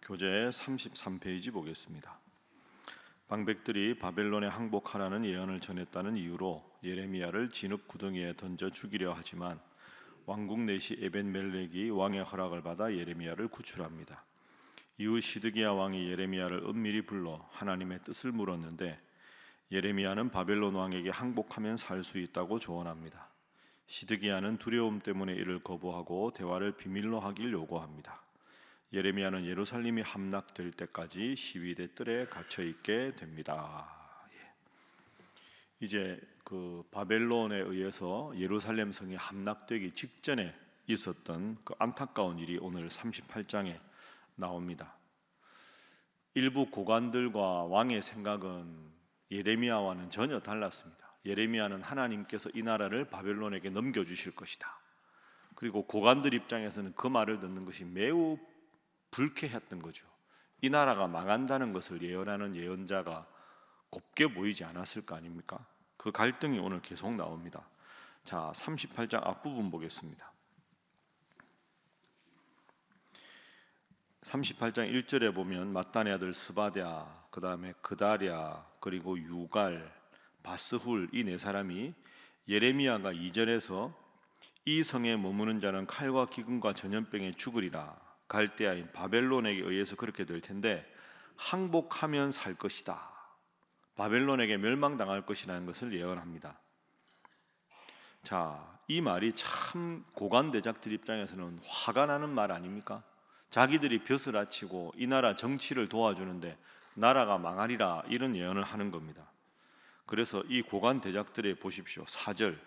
교재 33페이지 보겠습니다. 방백들이 바벨론에 항복하라는 예언을 전했다는 이유로 예레미야를 진흙 구덩이에 던져 죽이려 하지만 왕국 내시 에벤멜렉이 왕의 허락을 받아 예레미야를 구출합니다. 이후 시드기야 왕이 예레미야를 은밀히 불러 하나님의 뜻을 물었는데 예레미야는 바벨론 왕에게 항복하면 살 수 있다고 조언합니다. 시드기야는 두려움 때문에 이를 거부하고 대화를 비밀로 하길 요구합니다. 예레미야는 예루살렘이 함락될 때까지 시위대 뜰에 갇혀 있게 됩니다. 이제 그 바벨론에 의해서 예루살렘 성이 함락되기 직전에 있었던 그 안타까운 일이 오늘 38장에 나옵니다. 일부 고관들과 왕의 생각은 예레미야와는 전혀 달랐습니다. 예레미야는 하나님께서 이 나라를 바벨론에게 넘겨주실 것이다. 그리고 고관들 입장에서는 그 말을 듣는 것이 매우 불쾌했던 거죠. 이 나라가 망한다는 것을 예언하는 예언자가 곱게 보이지 않았을 거 아닙니까? 그 갈등이 오늘 계속 나옵니다. 자, 38장 앞부분 보겠습니다. 38장 1절에 보면 mattan의 아들 스바랴, 그 다음에 그다랴, 그리고 유갈, 바스훌 이 네 사람이 예레미야가 2절에서 이 성에 머무는 자는 칼과 기근과 전염병에 죽으리라, 갈대아인 바벨론에게 의해서 그렇게 될 텐데 항복하면 살 것이다, 바벨론에게 멸망당할 것이라는 것을 예언합니다. 자, 이 말이 참 고관대작들 입장에서는 화가 나는 말 아닙니까? 자기들이 벼슬 아치고 이 나라 정치를 도와주는데 나라가 망하리라, 이런 예언을 하는 겁니다. 그래서 이 고관대작들의 보십시오, 4절.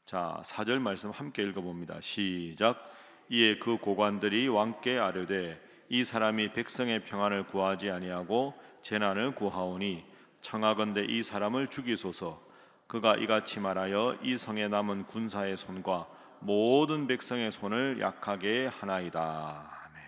자, 4절 말씀 함께 읽어봅니다. 시작. 이에 그 고관들이 왕께 아뢰되 이 사람이 백성의 평안을 구하지 아니하고 재난을 구하오니 청하건대 이 사람을 죽이소서. 그가 이같이 말하여 이 성에 남은 군사의 손과 모든 백성의 손을 약하게 하나이다. 아멘.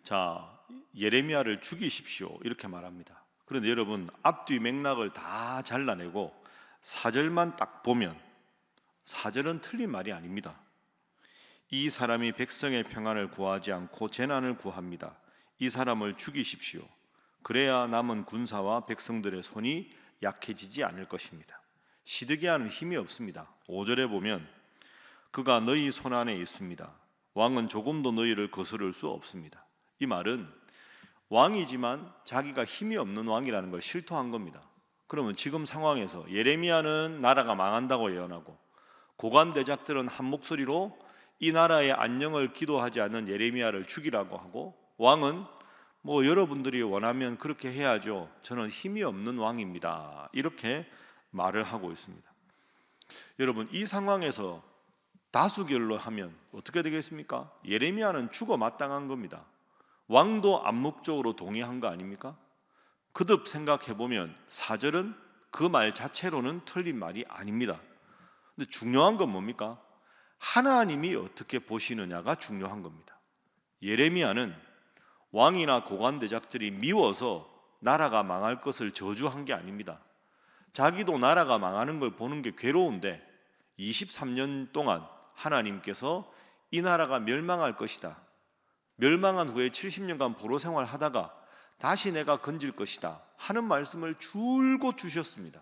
자, 예레미야를 죽이십시오, 이렇게 말합니다. 그런데 여러분, 앞뒤 맥락을 다 잘라내고 4절만 딱 보면 4절은 틀린 말이 아닙니다. 이 사람이 백성의 평안을 구하지 않고 재난을 구합니다. 이 사람을 죽이십시오. 그래야 남은 군사와 백성들의 손이 약해지지 않을 것입니다. 시드기야는 힘이 없습니다. 5절에 보면 그가 너희 손 안에 있습니다. 왕은 조금도 너희를 거스를 수 없습니다. 이 말은 왕이지만 자기가 힘이 없는 왕이라는 걸 실토한 겁니다. 그러면 지금 상황에서 예레미야는 나라가 망한다고 예언하고 고관대작들은 한 목소리로 이 나라의 안녕을 기도하지 않는 예레미야를 죽이라고 하고, 왕은 뭐 여러분들이 원하면 그렇게 해야죠, 저는 힘이 없는 왕입니다, 이렇게 말을 하고 있습니다. 여러분, 이 상황에서 다수결로 하면 어떻게 되겠습니까? 예레미야는 죽어 마땅한 겁니다. 왕도 암묵적으로 동의한 거 아닙니까? 거듭 생각해보면 4절은 그 말 자체로는 틀린 말이 아닙니다. 근데 중요한 건 뭡니까? 하나님이 어떻게 보시느냐가 중요한 겁니다. 예레미야는 왕이나 고관대작들이 미워서 나라가 망할 것을 저주한 게 아닙니다. 자기도 나라가 망하는 걸 보는 게 괴로운데 23년 동안 하나님께서 이 나라가 멸망할 것이다, 멸망한 후에 70년간 포로 생활하다가 다시 내가 건질 것이다 하는 말씀을 줄곧 주셨습니다.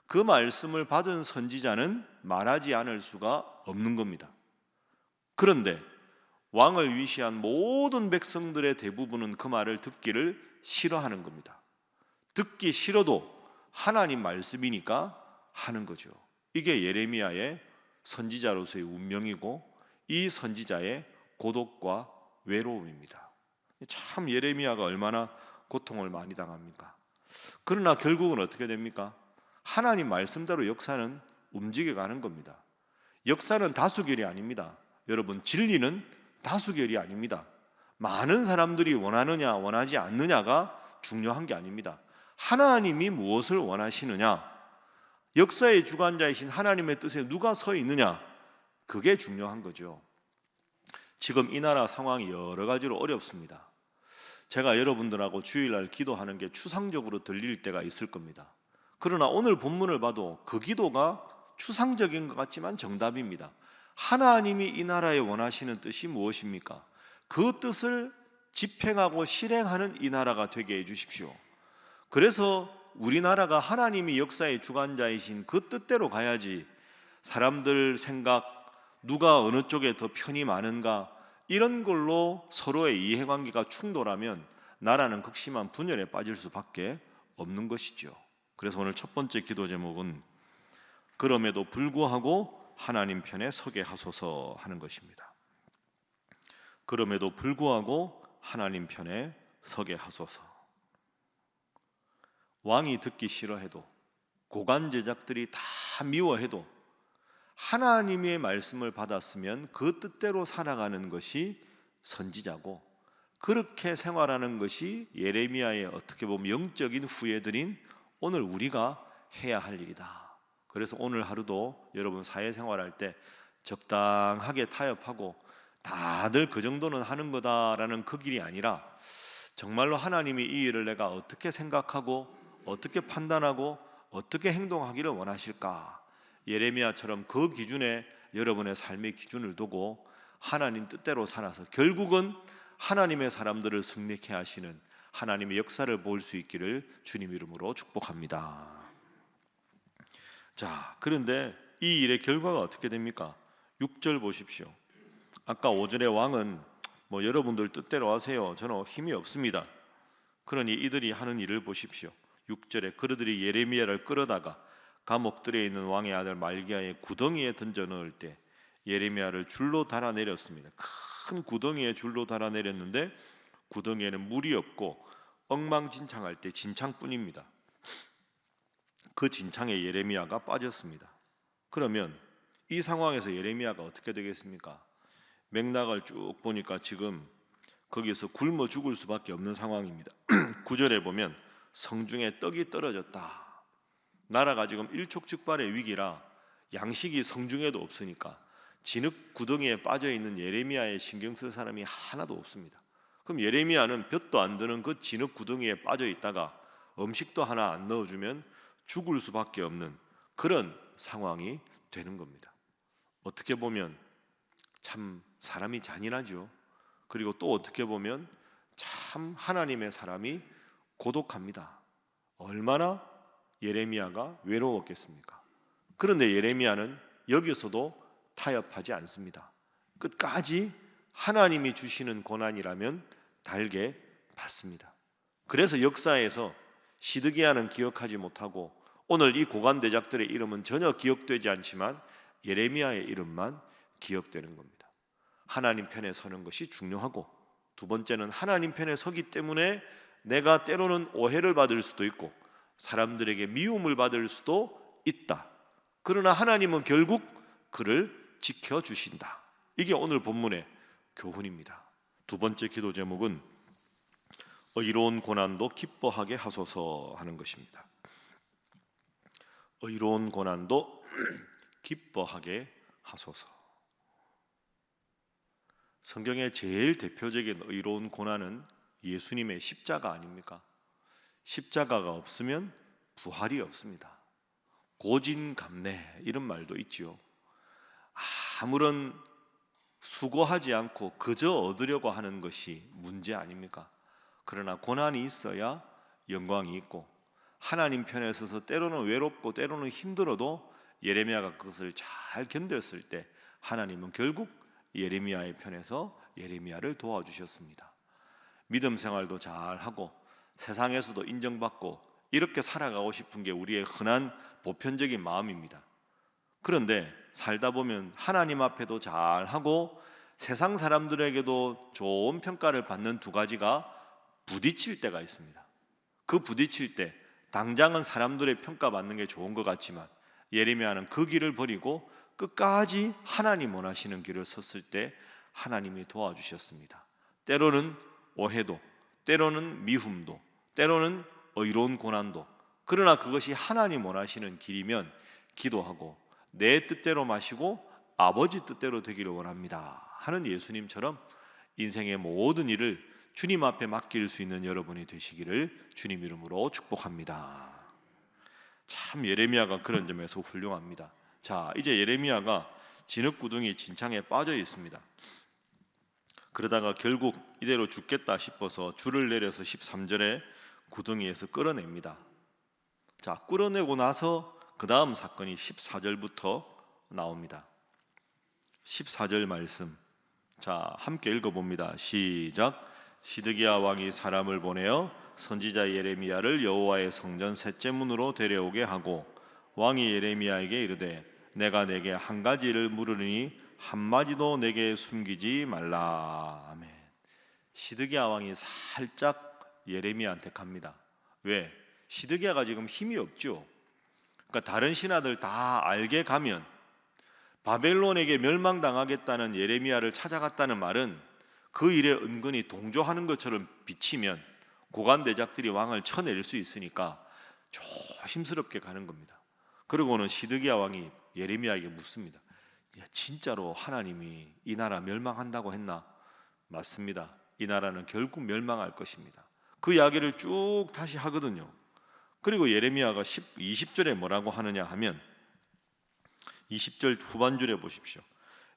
그 말씀을 받은 선지자는 말하지 않을 수가 없는 겁니다. 그런데 왕을 위시한 모든 백성들의 대부분은 그 말을 듣기를 싫어하는 겁니다. 듣기 싫어도 하나님 말씀이니까 하는 거죠. 이게 예레미야의 선지자로서의 운명이고 이 선지자의 고독과 외로움입니다. 참 예레미야가 얼마나 고통을 많이 당합니까? 그러나 결국은 어떻게 됩니까? 하나님 말씀대로 역사는 움직여가는 겁니다. 역사는 다수결이 아닙니다. 여러분, 진리는 다수결이 아닙니다. 많은 사람들이 원하느냐 원하지 않느냐가 중요한 게 아닙니다. 하나님이 무엇을 원하시느냐, 역사의 주관자이신 하나님의 뜻에 누가 서 있느냐, 그게 중요한 거죠. 지금 이 나라 상황이 여러 가지로 어렵습니다. 제가 여러분들하고 주일날 기도하는 게 추상적으로 들릴 때가 있을 겁니다. 그러나 오늘 본문을 봐도 그 기도가 추상적인 것 같지만 정답입니다. 하나님이 이 나라에 원하시는 뜻이 무엇입니까? 그 뜻을 집행하고 실행하는 이 나라가 되게 해 주십시오. 그래서 우리나라가 하나님이 역사의 주관자이신 그 뜻대로 가야지, 사람들 생각, 누가 어느 쪽에 더 편이 많은가, 이런 걸로 서로의 이해관계가 충돌하면 나라는 극심한 분열에 빠질 수밖에 없는 것이죠. 그래서 오늘 첫 번째 기도 제목은 그럼에도 불구하고 하나님 편에 서게 하소서 하는 것입니다. 그럼에도 불구하고 하나님 편에 서게 하소서. 왕이 듣기 싫어해도, 고관 제작들이 다 미워해도 하나님의 말씀을 받았으면 그 뜻대로 살아가는 것이 선지자고, 그렇게 생활하는 것이 예레미야의 어떻게 보면 영적인 후예들인 오늘 우리가 해야 할 일이다. 그래서 오늘 하루도 여러분 사회생활할 때 적당하게 타협하고 다들 그 정도는 하는 거다라는 그 길이 아니라, 정말로 하나님이 이 일을 내가 어떻게 생각하고 어떻게 판단하고 어떻게 행동하기를 원하실까, 예레미야처럼 그 기준에 여러분의 삶의 기준을 두고 하나님 뜻대로 살아서 결국은 하나님의 사람들을 승리케 하시는 하나님의 역사를 볼 수 있기를 주님 이름으로 축복합니다. 자, 그런데 이 일의 결과가 어떻게 됩니까? 6절 보십시오. 아까 5절의 왕은 여러분들 뜻대로 하세요, 저는 힘이 없습니다. 그러니 이들이 하는 일을 보십시오. 6절에 그들이 예레미야를 끌어다가 감옥들에 있는 왕의 아들 말기야의 구덩이에 던져 넣을 때 예레미야를 줄로 달아내렸습니다. 큰 구덩이에 줄로 달아내렸는데 구덩이에는 물이 없고 엉망진창할 때 진창뿐입니다. 그 진창에 예레미야가 빠졌습니다. 그러면 이 상황에서 예레미야가 어떻게 되겠습니까? 맥락을 쭉 보니까 지금 거기서 굶어 죽을 수밖에 없는 상황입니다. 9절에 보면 성중에 떡이 떨어졌다. 나라가 지금 일촉즉발의 위기라 양식이 성중에도 없으니까 진흙 구덩이에 빠져있는 예레미야에 신경 쓸 사람이 하나도 없습니다. 그럼 예레미야는 볕도 안 드는 그 진흙 구덩이에 빠져있다가 음식도 하나 안 넣어주면 죽을 수밖에 없는 그런 상황이 되는 겁니다. 어떻게 보면 참 사람이 잔인하죠. 그리고 또 어떻게 보면 참 하나님의 사람이 고독합니다. 얼마나 예레미야가 외로웠겠습니까? 그런데 예레미야는 여기서도 타협하지 않습니다. 끝까지 하나님이 주시는 고난이라면 달게 받습니다. 그래서 역사에서 시드기야는 기억하지 못하고 오늘 이 고관대작들의 이름은 전혀 기억되지 않지만 예레미야의 이름만 기억되는 겁니다. 하나님 편에 서는 것이 중요하고, 두 번째는 하나님 편에 서기 때문에 내가 때로는 오해를 받을 수도 있고 사람들에게 미움을 받을 수도 있다. 그러나 하나님은 결국 그를 지켜주신다. 이게 오늘 본문의 교훈입니다. 두 번째 기도 제목은 의로운 고난도 기뻐하게 하소서 하는 것입니다. 의로운 고난도 기뻐하게 하소서. 성경의 제일 대표적인 의로운 고난은 예수님의 십자가 아닙니까? 십자가가 없으면 부활이 없습니다. 고진감래 이런 말도 있지요. 아무런 수고하지 않고 그저 얻으려고 하는 것이 문제 아닙니까? 그러나 고난이 있어야 영광이 있고, 하나님 편에 서서 때로는 외롭고 때로는 힘들어도 예레미야가 그것을 잘 견뎠을 때 하나님은 결국 예레미야의 편에서 예레미야를 도와주셨습니다. 믿음 생활도 잘하고 세상에서도 인정받고 이렇게 살아가고 싶은 게 우리의 흔한 보편적인 마음입니다. 그런데 살다 보면 하나님 앞에도 잘하고 세상 사람들에게도 좋은 평가를 받는 두 가지가 부딪힐 때가 있습니다. 그 부딪힐 때 당장은 사람들의 평가받는 게 좋은 것 같지만 예레미야는 그 길을 버리고 끝까지 하나님 원하시는 길을 섰을 때 하나님이 도와주셨습니다. 때로는 오해도, 때로는 미움도, 때로는 의로운 고난도, 그러나 그것이 하나님 원하시는 길이면 기도하고 내 뜻대로 마시고 아버지 뜻대로 되기를 원합니다 하는 예수님처럼 인생의 모든 일을 주님 앞에 맡길 수 있는 여러분이 되시기를 주님 이름으로 축복합니다. 참 예레미야가 그런 점에서 훌륭합니다. 자, 이제 예레미야가 진흙구덩이 진창에 빠져 있습니다. 그러다가 결국 이대로 죽겠다 싶어서 줄을 내려서 13절에 구덩이에서 끌어냅니다. 자, 끌어내고 나서 그 다음 사건이 14절부터 나옵니다. 14절 말씀, 자, 함께 읽어봅니다. 시작. 시드기야 왕이 사람을 보내어 선지자 예레미야를 여호와의 성전 셋째 문으로 데려오게 하고 왕이 예레미야에게 이르되 내가 내게 한 가지를 물으니 한마디도 내게 숨기지 말라. 아멘. 시드기야 왕이 살짝 예레미야한테 갑니다. 왜? 시드기야가 지금 힘이 없죠. 그러니까 다른 신하들 다 알게 가면 바벨론에게 멸망당하겠다는 예레미야를 찾아갔다는 말은 그 일에 은근히 동조하는 것처럼 비치면 고관대작들이 왕을 쳐내릴 수 있으니까 조심스럽게 가는 겁니다. 그러고는 시드기야 왕이 예레미야에게 묻습니다. 야, 진짜로 하나님이 이 나라 멸망한다고 했나? 맞습니다. 이 나라는 결국 멸망할 것입니다. 그 이야기를 쭉 다시 하거든요. 그리고 예레미야가 20절에 뭐라고 하느냐 하면 20절 후반줄에 보십시오.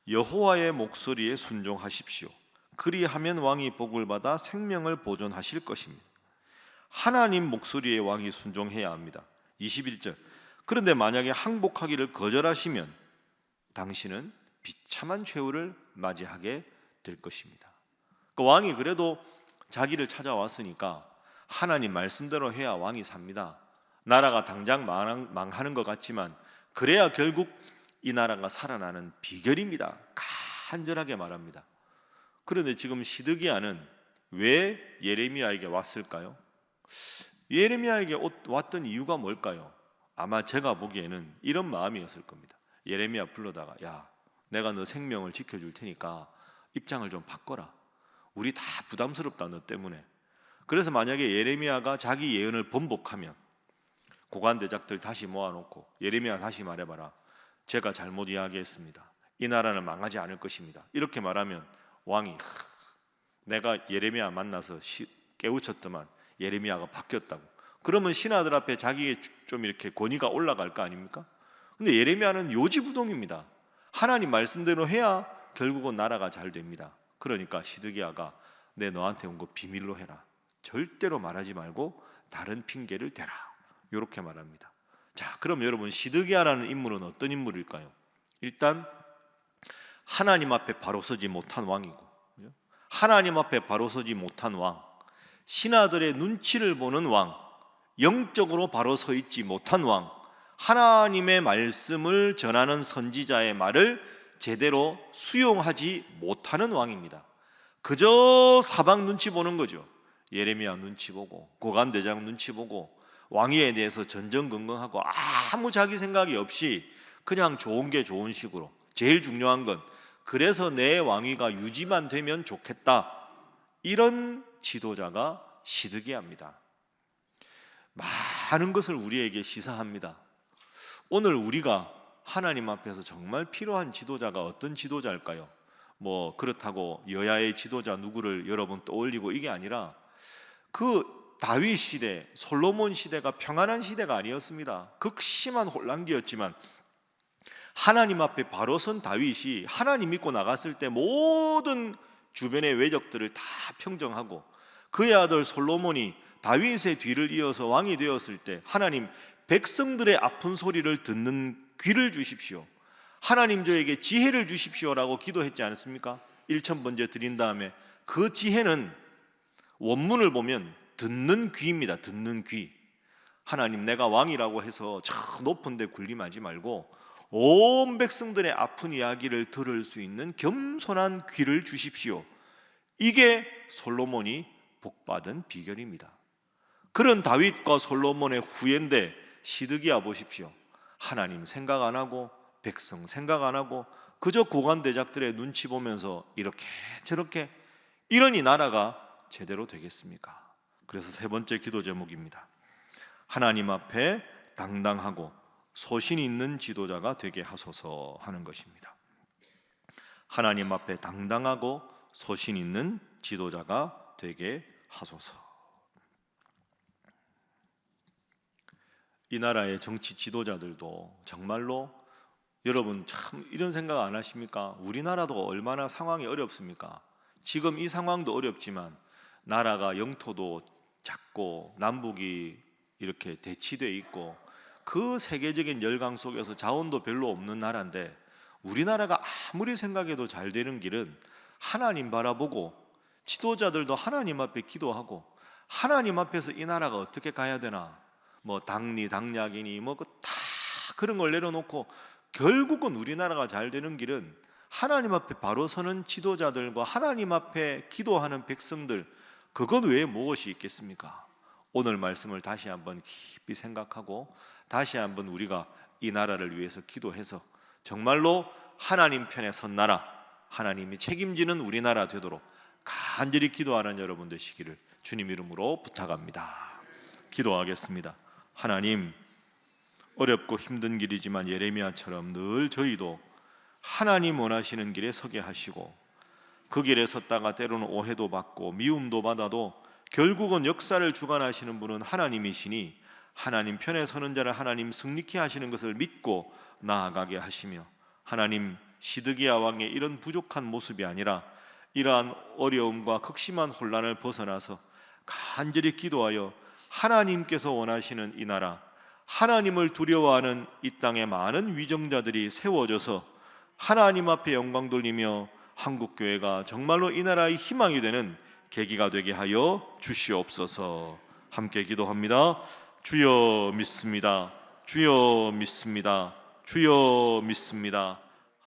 여호와의 목소리에 순종하십시오. 그리하면 왕이 복을 받아 생명을 보존하실 것입니다. 하나님 목소리에 왕이 순종해야 합니다. 21절. 그런데 만약에 항복하기를 거절하시면 당신은 비참한 최후를 맞이하게 될 것입니다. 그 왕이 그래도 자기를 찾아왔으니까 하나님 말씀대로 해야 왕이 삽니다. 나라가 당장 망하는 것 같지만 그래야 결국 이 나라가 살아나는 비결입니다. 간절하게 말합니다. 그런데 지금 시드기야는 왜 예레미야에게 왔을까요? 예레미야에게 왔던 이유가 뭘까요? 아마 제가 보기에는 이런 마음이었을 겁니다. 예레미야 불러다가 야, 내가 너 생명을 지켜줄 테니까 입장을 좀 바꿔라. 우리 다 부담스럽다 너 때문에. 그래서 만약에 예레미야가 자기 예언을 번복하면 고관대작들 다시 모아놓고 예레미야 다시 말해봐라. 제가 잘못 이야기했습니다. 이 나라는 망하지 않을 것입니다. 이렇게 말하면 왕이 내가 예레미야 만나서 깨우쳤더만 예레미야가 바뀌었다고. 그러면 신하들 앞에 자기의 좀 이렇게 권위가 올라갈 거 아닙니까? 근데 예레미야는 요지부동입니다. 하나님 말씀대로 해야 결국은 나라가 잘 됩니다. 그러니까 시드기야가 내 너한테 온 거 비밀로 해라. 절대로 말하지 말고 다른 핑계를 대라. 이렇게 말합니다. 자, 그럼 여러분 시드기야라는 인물은 어떤 인물일까요? 일단 하나님 앞에 바로 서지 못한 왕이고, 하나님 앞에 바로 서지 못한 왕, 신하들의 눈치를 보는 왕, 영적으로 바로 서 있지 못한 왕, 하나님의 말씀을 전하는 선지자의 말을 제대로 수용하지 못하는 왕입니다. 그저 사방 눈치 보는 거죠. 예레미야 눈치 보고 고관대장 눈치 보고 왕위에 대해서 전전긍긍하고 아무 자기 생각이 없이 그냥 좋은 게 좋은 식으로, 제일 중요한 건 그래서 내 왕위가 유지만 되면 좋겠다, 이런 지도자가 시드기야입니다. 많은 것을 우리에게 시사합니다. 오늘 우리가 하나님 앞에서 정말 필요한 지도자가 어떤 지도자일까요? 뭐 그렇다고 여야의 지도자 누구를 여러분 떠올리고 이게 아니라 그 다윗 시대, 솔로몬 시대가 평안한 시대가 아니었습니다. 극심한 혼란기였지만 하나님 앞에 바로 선 다윗이 하나님 믿고 나갔을 때 모든 주변의 외적들을 다 평정하고 그의 아들 솔로몬이 다윗의 뒤를 이어서 왕이 되었을 때 하나님, 백성들의 아픈 소리를 듣는 귀를 주십시오. 하나님 저에게 지혜를 주십시오라고 기도했지 않습니까? 1000번째 드린 다음에 그 지혜는 원문을 보면 듣는 귀입니다. 듣는 귀. 하나님, 내가 왕이라고 해서 저 높은 데 군림하지 말고 온 백성들의 아픈 이야기를 들을 수 있는 겸손한 귀를 주십시오. 이게 솔로몬이 복받은 비결입니다. 그런 다윗과 솔로몬의 후예인데 시드기야 보십시오. 하나님 생각 안 하고 백성 생각 안 하고 그저 고관대작들의 눈치 보면서 이렇게 저렇게 이러니 나라가 제대로 되겠습니까? 그래서 세 번째 기도 제목입니다. 하나님 앞에 당당하고 소신 있는 지도자가 되게 하소서 하는 것입니다. 하나님 앞에 당당하고 소신 있는 지도자가 되게 하소서. 이 나라의 정치 지도자들도 정말로 여러분 참 이런 생각 안 하십니까? 우리나라도 얼마나 상황이 어렵습니까? 지금 이 상황도 어렵지만 나라가 영토도 작고 남북이 이렇게 대치돼 있고 그 세계적인 열강 속에서 자원도 별로 없는 나라인데, 우리나라가 아무리 생각해도 잘 되는 길은 하나님 바라보고 지도자들도 하나님 앞에 기도하고 하나님 앞에서 이 나라가 어떻게 가야 되나, 뭐 당리 당략이니 뭐 다 그런 걸 내려놓고 결국은 우리나라가 잘 되는 길은 하나님 앞에 바로 서는 지도자들과 하나님 앞에 기도하는 백성들, 그것 외에 무엇이 있겠습니까? 오늘 말씀을 다시 한번 깊이 생각하고 다시 한번 우리가 이 나라를 위해서 기도해서 정말로 하나님 편에 선 나라, 하나님이 책임지는 우리나라 되도록 간절히 기도하는 여러분 되시기를 주님 이름으로 부탁합니다. 기도하겠습니다. 하나님, 어렵고 힘든 길이지만 예레미야처럼 늘 저희도 하나님 원하시는 길에 서게 하시고, 그 길에 섰다가 때로는 오해도 받고 미움도 받아도 결국은 역사를 주관하시는 분은 하나님이시니 하나님 편에 서는 자를 하나님 승리케 하시는 것을 믿고 나아가게 하시며, 하나님 시드기야 왕의 이런 부족한 모습이 아니라 이러한 어려움과 극심한 혼란을 벗어나서 간절히 기도하여 하나님께서 원하시는 이 나라, 하나님을 두려워하는 이 땅에 많은 위정자들이 세워져서 하나님 앞에 영광 돌리며 한국교회가 정말로 이 나라의 희망이 되는 계기가 되게 하여 주시옵소서. 함께 기도합니다. 주여 믿습니다. 주여 믿습니다. 주여 믿습니다.